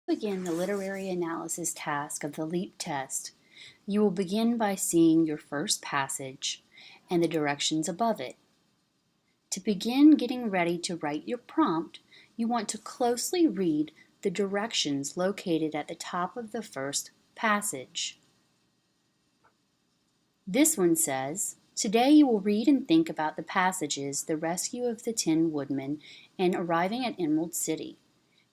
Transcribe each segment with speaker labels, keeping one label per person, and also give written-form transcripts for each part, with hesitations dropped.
Speaker 1: Begin the literary analysis task of the LEAP test. You will begin by seeing your first passage and the directions above it. To begin getting ready to write your prompt, you want to closely read the directions located at the top of the first passage. This one says, "Today you will read and think about the passages The Rescue of the Tin Woodman and Arriving at Emerald City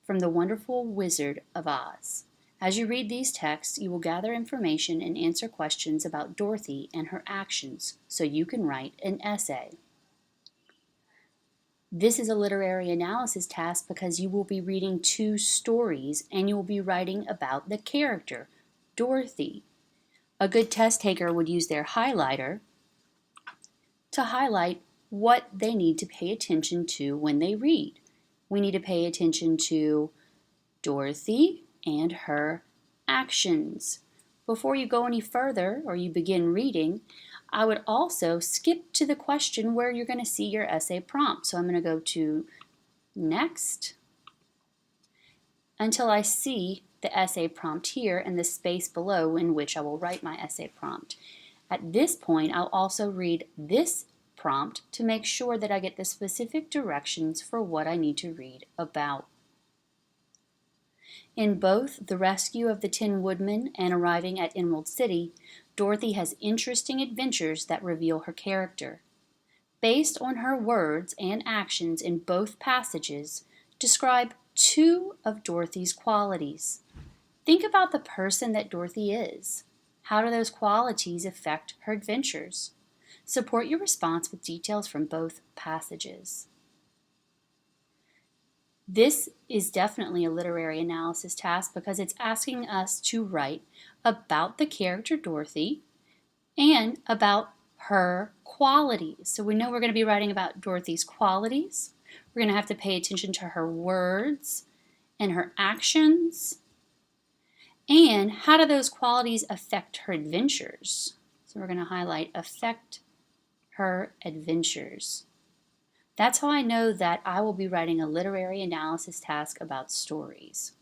Speaker 1: from The Wonderful Wizard of Oz. As you read these texts, you will gather information and answer questions about Dorothy and her actions so you can write an essay." This is a literary analysis task because you will be reading two stories and you will be writing about the character, Dorothy. A good test taker would use their highlighter to highlight what they need to pay attention to when they read. We need to pay attention to Dorothy and her actions. Before you go any further or you begin reading, I would also skip to the question where you're going to see your essay prompt. So I'm going to go to Next until I see the essay prompt here and the space below in which I will write my essay prompt. At this point, I'll also read this prompt to make sure that I get the specific directions for what I need to read about. In both The Rescue of the Tin Woodman and Arriving at Emerald City, Dorothy has interesting adventures that reveal her character. Based on her words and actions in both passages, describe two of Dorothy's qualities. Think about the person that Dorothy is. How do those qualities affect her adventures? Support your response with details from both passages. This is definitely a literary analysis task because it's asking us to write about the character Dorothy and about her qualities. So we know we're going to be writing about Dorothy's qualities. We're going to have to pay attention to her words and her actions. And how do those qualities affect her adventures? So we're going to highlight affect her adventures. That's how I know that I will be writing a literary analysis task about stories.